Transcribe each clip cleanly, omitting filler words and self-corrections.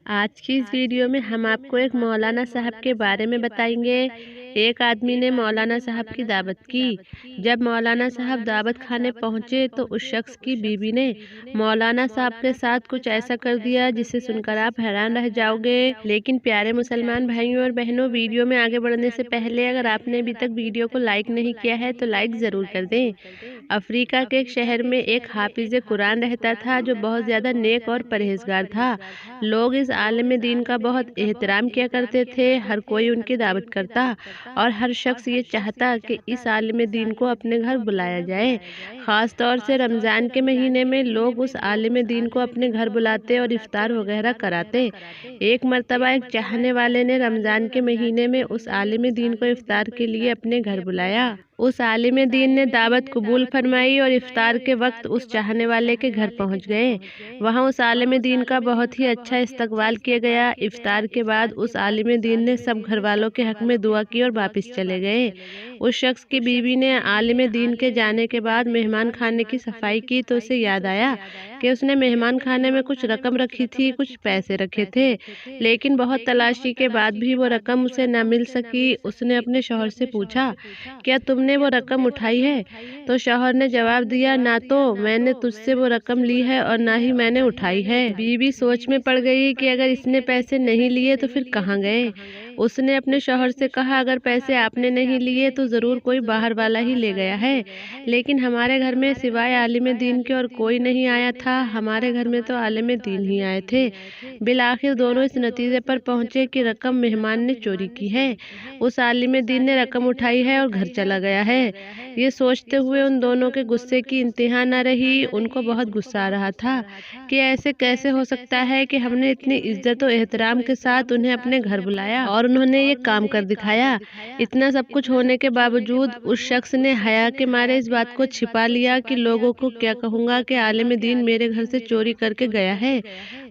आज की इस वीडियो में हम आपको एक मौलाना साहब के बारे में बताएंगे। एक आदमी ने मौलाना साहब की दावत की। जब मौलाना साहब दावत खाने पहुंचे तो उस शख्स की बीवी ने मौलाना साहब के साथ कुछ ऐसा कर दिया जिसे सुनकर आप हैरान रह जाओगे। लेकिन प्यारे मुसलमान भाइयों और बहनों, वीडियो में आगे बढ़ने से पहले अगर आपने अभी तक वीडियो को लाइक नहीं किया है तो लाइक ज़रूर कर दें। अफ्रीका के एक शहर में एक हाफिज़ कुरान रहता था जो बहुत ज़्यादा नेक और परहेजगार था। लोग इस आलिम दीन का बहुत एहतराम किया करते थे। हर कोई उनकी दावत करता और हर शख्स ये चाहता कि इस आलिम दीन को अपने घर बुलाया जाए। ख़ास तौर से रमज़ान के महीने में लोग उस आलिम दीन को अपने घर बुलाते और इफ्तार वगैरह कराते। एक मर्तबा एक चाहने वाले ने रमज़ान के महीने में उस आलिम दीन को इफ्तार के लिए अपने घर बुलाया। उस आलिम दीन ने दावत कबूल फरमाई और इफ्तार के वक्त उस चाहने वाले के घर पहुंच गए। वहां उस आलिम दीन का बहुत ही अच्छा इस्तकबाल किया गया। इफ्तार के बाद उस आलिम दीन ने सब घर वालों के हक में दुआ की और वापस चले गए। उस शख्स की बीवी ने आलिम दीन के जाने के बाद मेहमान खाने की सफाई की तो उसे याद आया कि उसने मेहमान खाने में कुछ रकम रखी थी, कुछ पैसे रखे थे, लेकिन बहुत तलाशी के बाद भी वो रकम उसे न मिल सकी। उसने अपने शौहर से पूछा, क्या तुमने वो रकम उठाई है? तो शौहर ने जवाब दिया, ना तो मैंने तुझसे वो रकम ली है और ना ही मैंने उठाई है। बीवी सोच में पड़ गई कि अगर इसने पैसे नहीं लिए तो फिर कहाँ गए। उसने अपने शौहर से कहा, अगर पैसे आपने नहीं लिए तो ज़रूर कोई बाहर वाला ही ले गया है, लेकिन हमारे घर में सिवाय आलिम दीन के और कोई नहीं आया था। हमारे घर में तो आलिम दीन ही आए थे। बिलाखिर दोनों इस नतीजे पर पहुंचे कि रकम मेहमान ने चोरी की है। उस आलिम दीन ने रकम उठाई है और घर चला गया है। ये सोचते हुए उन दोनों के गुस्से की इंतहा न रही। उनको बहुत गुस्सा आ रहा था कि ऐसे कैसे हो सकता है कि हमने इतनी इज्जत और एहतराम के साथ उन्हें अपने घर बुलाया और उन्होंने ये काम कर दिखाया। इतना सब कुछ होने के बावजूद उस शख्स ने हया के मारे इस बात को छिपा लिया कि लोगों को क्या कहूँगा कि आलिम दीन मेरे घर से चोरी करके गया है।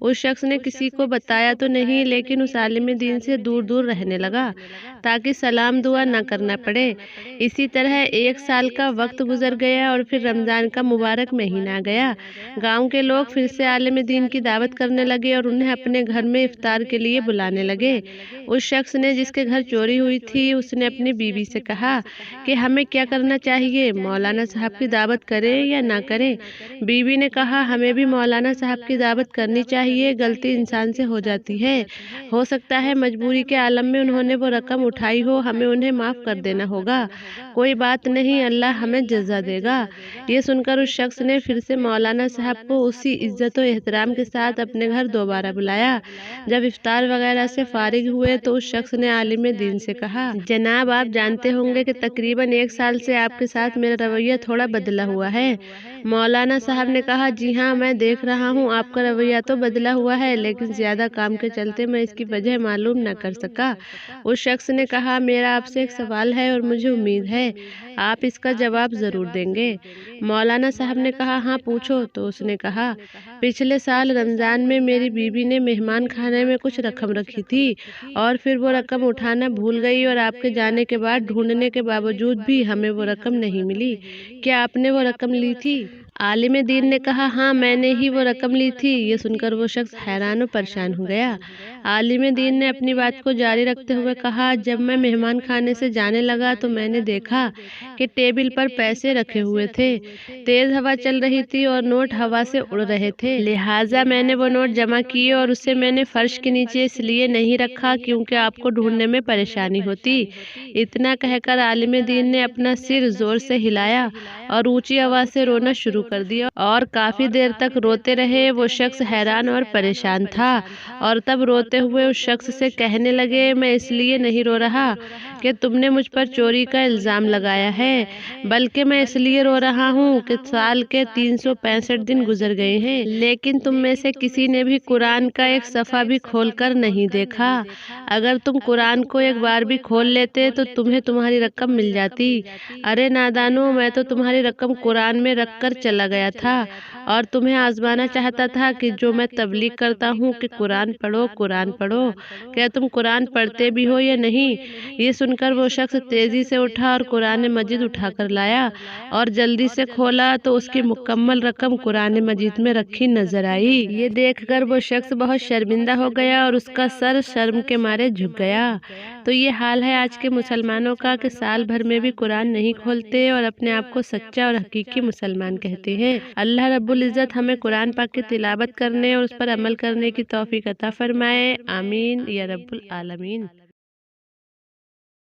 उस शख्स ने किसी को बताया तो नहीं, लेकिन उस आलिम दीन से दूर दूर रहने लगा ताकि सलाम दुआ न करना पड़े। इसी तरह 1 साल का वक्त गुजर गया और फिर रमज़ान का मुबारक महीना गया। गांव के लोग फिर से आलिम दीन की दावत करने लगे और उन्हें अपने घर में इफ्तार के लिए बुलाने लगे। उस शख्स ने जिसके घर चोरी हुई थी, उसने अपनी बीवी से कहा कि हमें क्या करना चाहिए, मौलाना साहब की दावत करें या ना करें? बीवी ने कहा, हमें भी मौलाना साहब की दावत करनी चाहिए। गलती इंसान से हो जाती है। हो सकता है मजबूरी के आलम में उन्होंने वो रकम उठाई हो, हमें उन्हें माफ़ कर देना होगा। कोई बात नहीं, अल्लाह हमें जज़ा देगा। ये सुनकर उस शख्स ने फिर से मौलाना साहब को उसी इज्जत और एहतराम के साथ अपने घर दोबारा बुलाया। जब इफ्तार वगैरह से फारिग हुए तो उस शख्स ने आलिम दीन से कहा, जनाब, आप जानते होंगे कि तकरीबन 1 साल से आपके साथ मेरा रवैया थोड़ा बदला हुआ है। मौलाना साहब ने कहा, जी हाँ, मैं देख रहा हूँ आपका रवैया तो बदला हुआ है, लेकिन ज़्यादा काम के चलते मैं इसकी वजह मालूम न कर सका। उस शख्स ने कहा, मेरा आपसे एक सवाल है और मुझे उम्मीद है आप इसका जवाब ज़रूर देंगे। मौलाना साहब ने कहा, हाँ पूछो। तो उसने कहा, पिछले साल रमज़ान में मेरी बीवी ने मेहमान खाने में कुछ रकम रखी थी और फिर वो रकम उठाना भूल गई और आपके जाने के बाद ढूंढने के बावजूद भी हमें वो रकम नहीं मिली। क्या आपने वो रकम ली थी? आलिम दीन ने कहा, हाँ, मैंने ही वो रकम ली थी। ये सुनकर वो शख्स हैरान और परेशान हो गया। आलिम दीन ने अपनी बात को जारी रखते हुए कहा, जब मैं मेहमान खाने से जाने लगा तो मैंने देखा कि टेबल पर पैसे रखे हुए थे। तेज हवा चल रही थी और नोट हवा से उड़ रहे थे, लिहाजा मैंने वो नोट जमा किए और उसे मैंने फर्श के नीचे इसलिए नहीं रखा क्योंकि आपको ढूंढने में परेशानी होती। इतना कहकर आलिम दीन ने अपना सिर जोर से हिलाया और ऊंची आवाज से रोना शुरू कर दिया और काफी देर तक रोते रहे। वो शख्स हैरान और परेशान था और तब रोते हुए उस शख्स से कहने लगे, मैं इसलिए नहीं रो रहा कि तुमने मुझ पर चोरी का इल्ज़ाम लगाया है, बल्कि मैं इसलिए रो रहा हूँ कि साल के 365 दिन गुजर गए हैं, लेकिन तुम में से किसी ने भी कुरान का एक सफ़ा भी खोलकर नहीं देखा। अगर तुम कुरान को एक बार भी खोल लेते तो तुम्हें तुम्हारी रकम मिल जाती। अरे नादानो, मैं तो तुम्हारी रकम कुरान में रख कर चला गया था और तुम्हें आजमाना चाहता था कि जो मैं तबलीग करता हूँ कि कुरान पढ़ो, कुरान पढ़ो, क्या तुम कुरान पढ़ते भी हो या नहीं? ये सुनकर वो शख्स तेजी से उठा और कुरान मजीद उठाकर लाया और जल्दी से खोला तो उसकी मुकम्मल रकम कुरान मजीद में रखी नजर आई। ये देखकर वो शख्स बहुत शर्मिंदा हो गया और उसका सर शर्म के मारे झुक गया। तो ये हाल है आज के मुसलमानों का कि साल भर में भी कुरान नहीं खोलते और अपने आप को सच्चा और हकीकी मुसलमान कहते हैं। अल्लाह रब्बुल इज़्ज़त हमें कुरान पाक की तिलावत करने और उस पर अमल करने की तौफीक अता फरमाए। आमीन या रब्बुल आलमीन।